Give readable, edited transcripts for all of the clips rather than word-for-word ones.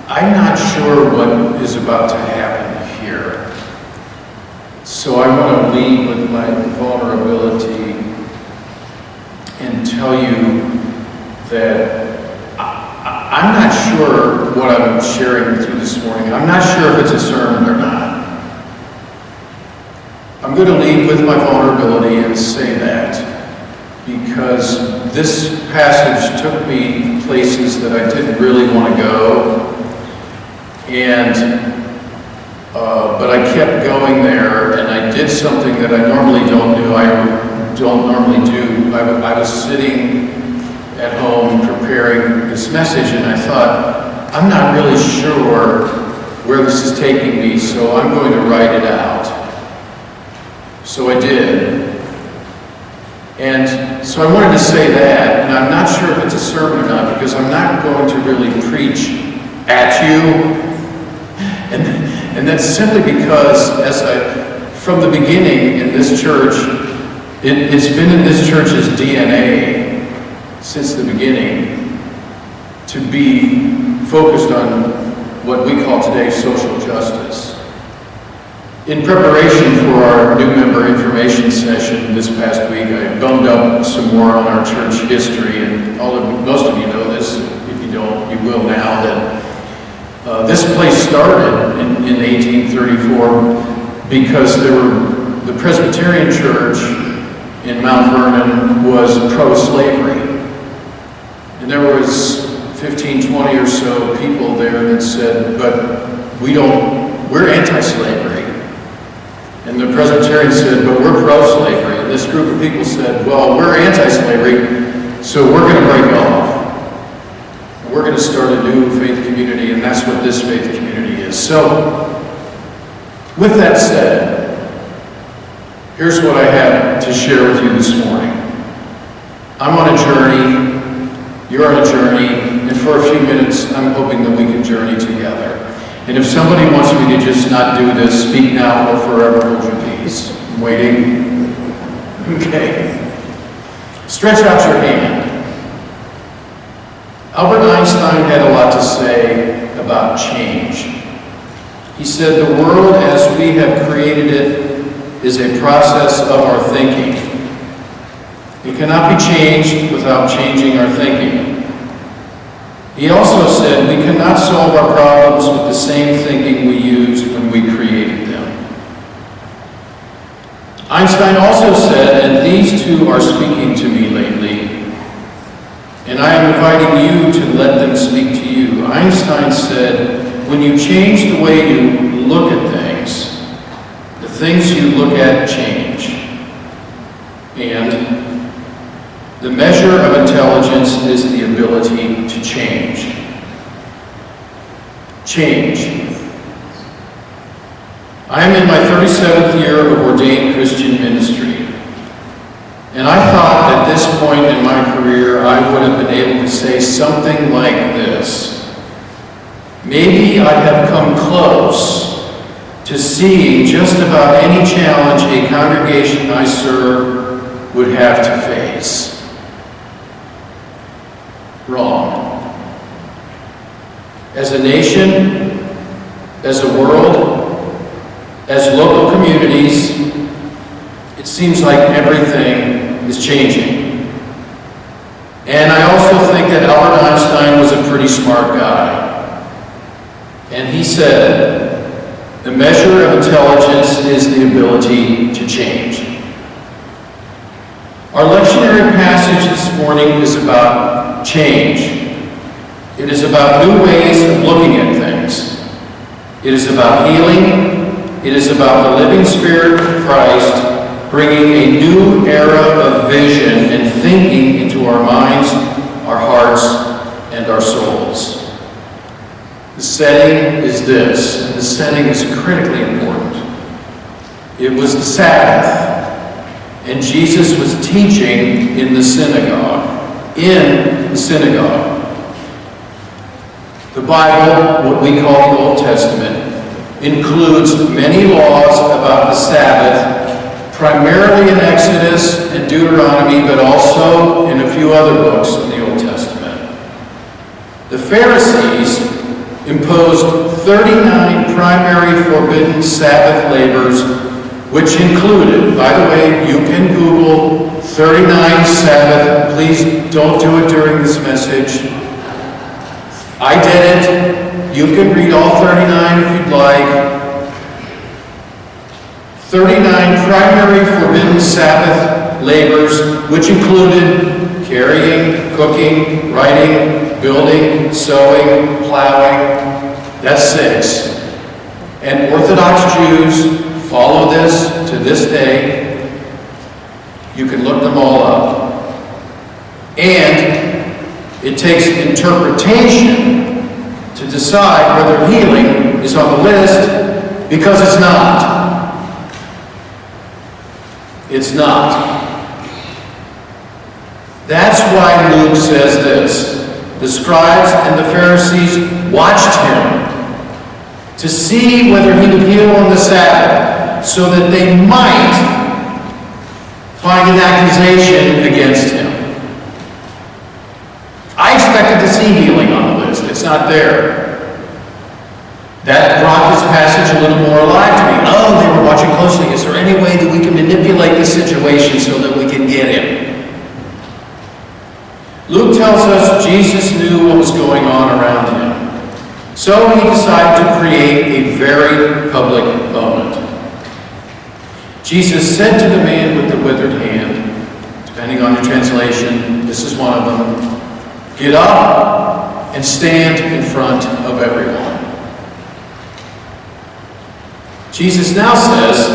I'm not sure what is about to happen here. So I want to lead with my vulnerability and tell you that I'm not sure what I'm sharing with you this morning. I'm not sure if it's a sermon or not. I'm going to lead with my vulnerability and say that because this passage took me places that I didn't really want to go, but I kept going there, and I did something that I normally don't do. I was sitting at home preparing this message, and I thought, I'm not really sure where this is taking me, so I'm going to write it out. So I did. And so I wanted to say that, and I'm not sure if it's a sermon or not, because I'm not going to really preach at you. And that's simply because from the beginning in this church, it's been in this church's DNA since the beginning to be focused on what we call today social justice. In preparation for our new member information session this past week, I bummed up some more on our church history, and most of you know this. If you don't, you will now. That this place started in 1834 because the Presbyterian Church in Mount Vernon was pro-slavery, and there was 15, 20 or so people there that said, "But we're anti-slavery." And the Presbyterians said, "But we're pro-slavery." And this group of people said, "Well, we're anti-slavery, so we're going to break off. We're going to start a new faith community," and that's what this faith community is. So, with that said, here's what I had to share with you this morning. I'm on a journey, you're on a journey, and for a few minutes, I'm hoping that we can journey together. And if somebody wants me to just not do this, speak now or forever hold your peace. I'm waiting. Okay. Stretch out your hand. Albert Einstein had a lot to say about change. He said, "The world as we have created it is a process of our thinking. It cannot be changed without changing our thinking." He also said, "We cannot solve our problems with the same thinking we used when we created them." Einstein also said, and these two are speaking to me lately, and I am inviting you to let them speak to you. Einstein said, "When you change the way you look at things, the things you look at change." And the measure of intelligence is the ability to change. Change. I am in my 37th year of ordained Christian ministry, and I thought at this point in my career I would have been able to say something like this: "Maybe I have come close to seeing just about any challenge a congregation I serve would have to face." Wrong. As a nation, as a world, as local communities, it seems like everything is changing. And I also think that Albert Einstein was a pretty smart guy. And he said, "The measure of intelligence is the ability to change." Our lectionary passage this morning is about change. It is about new ways of looking at things. It is about healing. It is about the living Spirit of Christ bringing a new era of vision and thinking into our minds, our hearts, and our souls. The setting is this, and the setting is critically important. It was the Sabbath, and Jesus was teaching in the synagogue. In the synagogue. The Bible, what we call the Old Testament, includes many laws about the Sabbath, primarily in Exodus and Deuteronomy, but also in a few other books in the Old Testament. The Pharisees imposed 39 primary forbidden Sabbath labors, which included, by the way, you can Google 39 Sabbath. Please don't do it during this message. I did it. You can read all 39 if you'd like. 39 primary forbidden Sabbath labors, which included carrying, cooking, writing, building, sewing, plowing. That's 6. And Orthodox Jews follow this to this day. You can look them all up. And it takes interpretation to decide whether healing is on the list, because it's not. It's not. That's why Luke says this. The scribes and the Pharisees watched him to see whether he would heal on the Sabbath, so that they might find an accusation against him. I expected to see healing on the list. It's not there. That brought this passage a little more alive to me. Oh, they were watching closely. Is there any way that we can manipulate the situation so that we can get him? Luke tells us Jesus knew what was going on around him. So he decided to create a very public moment. Jesus said to the man with the withered hand, depending on your translation, this is one of them, "Get up and stand in front of everyone." Jesus now says,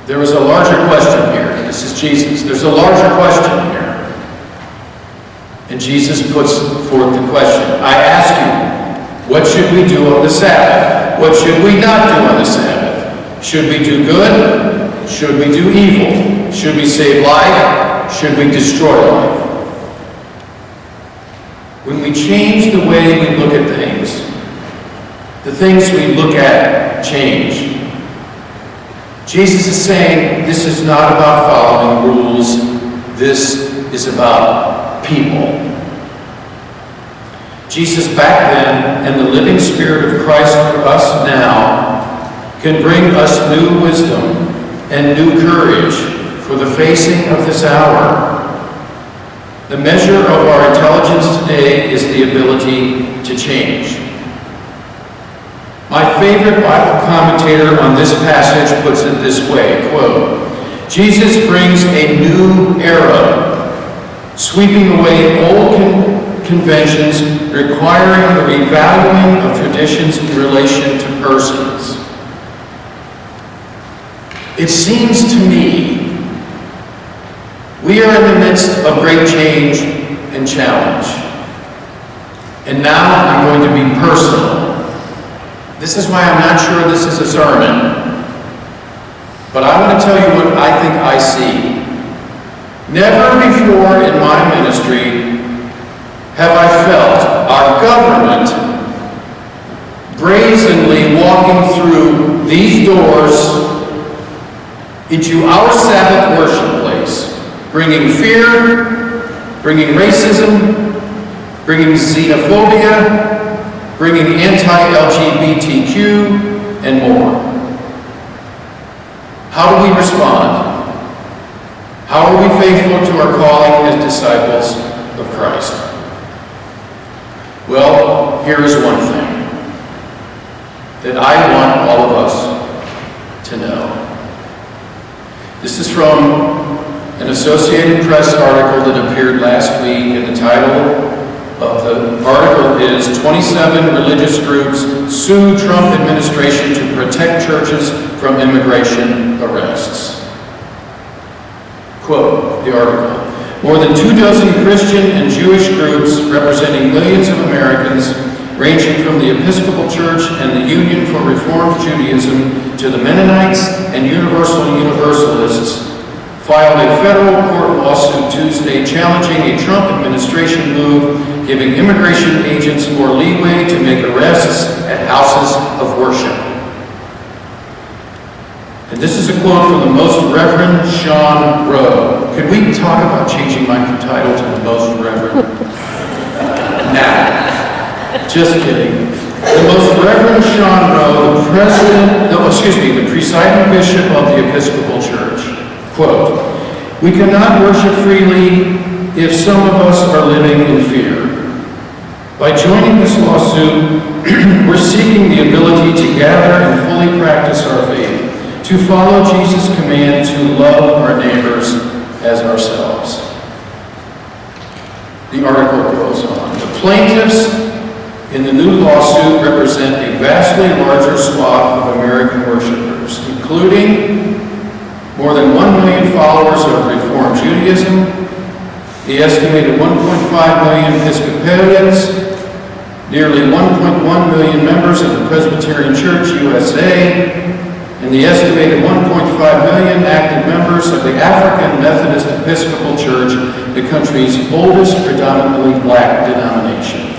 there is a larger question here. This is Jesus. There's a larger question here. And Jesus puts forth the question. I ask you, what should we do on the Sabbath? What should we not do on the Sabbath? Should we do good? Should we do evil? Should we save life? Should we destroy life? When we change the way we look at things, the things we look at change. Jesus is saying this is not about following rules. This is about people. Jesus back then and the living Spirit of Christ for us now can bring us new wisdom and new courage for the facing of this hour. The measure of our intelligence today is the ability to change. My favorite Bible commentator on this passage puts it this way, quote, Jesus brings a new era, sweeping away old conventions, requiring the revaluing of traditions in relation to persons. It seems to me we are in the midst of great change and challenge. And now I'm going to be personal. This is why I'm not sure this is a sermon. But I want to tell you what I think I see. Never before in my ministry have I felt our government brazenly walking through these doors into our Sabbath worship place, bringing fear, bringing racism, bringing xenophobia, bringing anti-LGBTQ, and more. How do we respond? How are we faithful to our calling as disciples of Christ? Well, here is one thing that I want all of us to know. This is from an Associated Press article that appeared last week, and the title of the article is 27 Religious Groups Sue Trump Administration to Protect Churches from Immigration Arrests. Quote, the article, more than 24 Christian and Jewish groups representing millions of Americans, ranging from the Episcopal Church and the Union for Reformed Judaism to the Mennonites and Universal Universalists, filed a federal court lawsuit Tuesday challenging a Trump administration move giving immigration agents more leeway to make arrests at houses of worship. And this is a quote from the Most Reverend Sean Rowe. Could we talk about changing my title to the Most Reverend? Now, Just kidding. The Most Reverend Sean Rowe, the presiding bishop of the Episcopal Church, quote, "We cannot worship freely if some of us are living in fear. By joining this lawsuit, we're seeking the ability to gather and fully practice our faith, to follow Jesus' command to love our neighbors as ourselves." The article goes on. The plaintiffs in the new lawsuit represent a vastly larger swath of American worshipers, including more than 1 million followers of Reform Judaism, the estimated 1.5 million Episcopalians, nearly 1.1 million members of the Presbyterian Church USA, and the estimated 1.5 million active members of the African Methodist Episcopal Church, the country's oldest predominantly black denomination.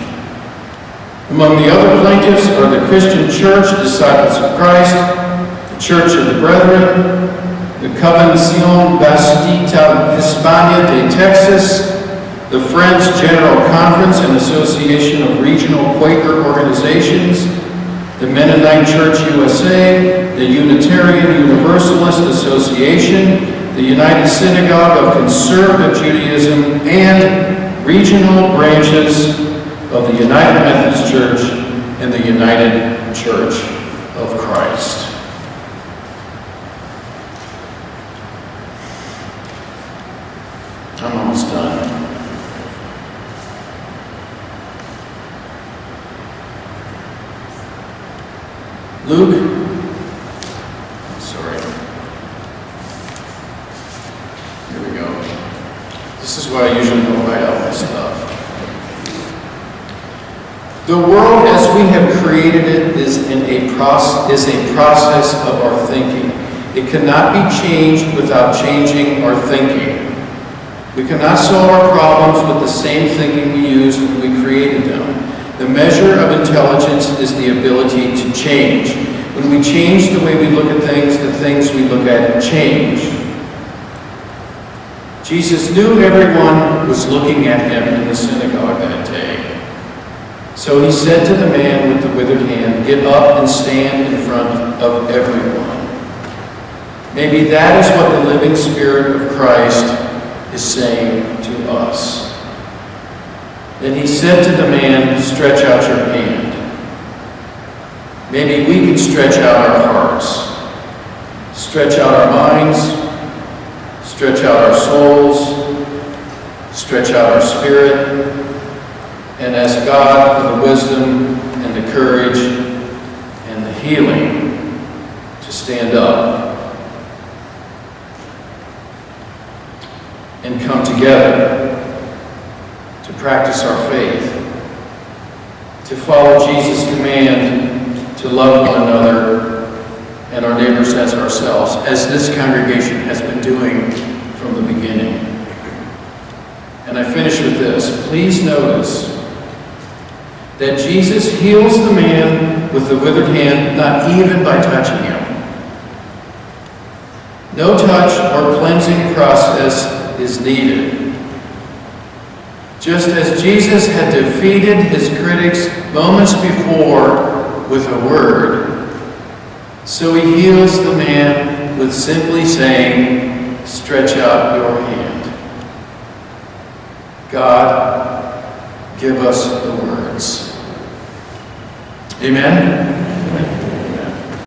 Among the other plaintiffs are the Christian Church, Disciples of Christ, the Church of the Brethren, the Convención Bastita Hispana de Texas, the Friends General Conference and Association of Regional Quaker Organizations, the Mennonite Church USA, the Unitarian Universalist Association, the United Synagogue of Conservative Judaism, and regional branches of the United Methodist Church and the United Church of Christ. I'm almost done. Luke, sorry. Here we go. This is why I usually don't write out my stuff. The world as we have created it is a process of our thinking. It cannot be changed without changing our thinking. We cannot solve our problems with the same thinking we used when we created them. The measure of intelligence is the ability to change. When we change the way we look at things, the things we look at change. Jesus knew everyone was looking at him in the synagogue that day. So he said to the man with the withered hand, "Get up and stand in front of everyone." Maybe that is what the living Spirit of Christ is saying to us. Then he said to the man, "Stretch out your hand." Maybe we can stretch out our hearts, stretch out our minds, stretch out our souls, stretch out our spirit, and ask God for the wisdom and the courage and the healing to stand up and come together to practice our faith, to follow Jesus' command to love one another and our neighbors as ourselves, as this congregation has been doing from the beginning. And I finish with this. Please notice that Jesus heals the man with the withered hand, not even by touching him. No touch or cleansing process is needed. Just as Jesus had defeated his critics moments before with a word, so he heals the man with simply saying, "Stretch out your hand." God, give us the words. Amen?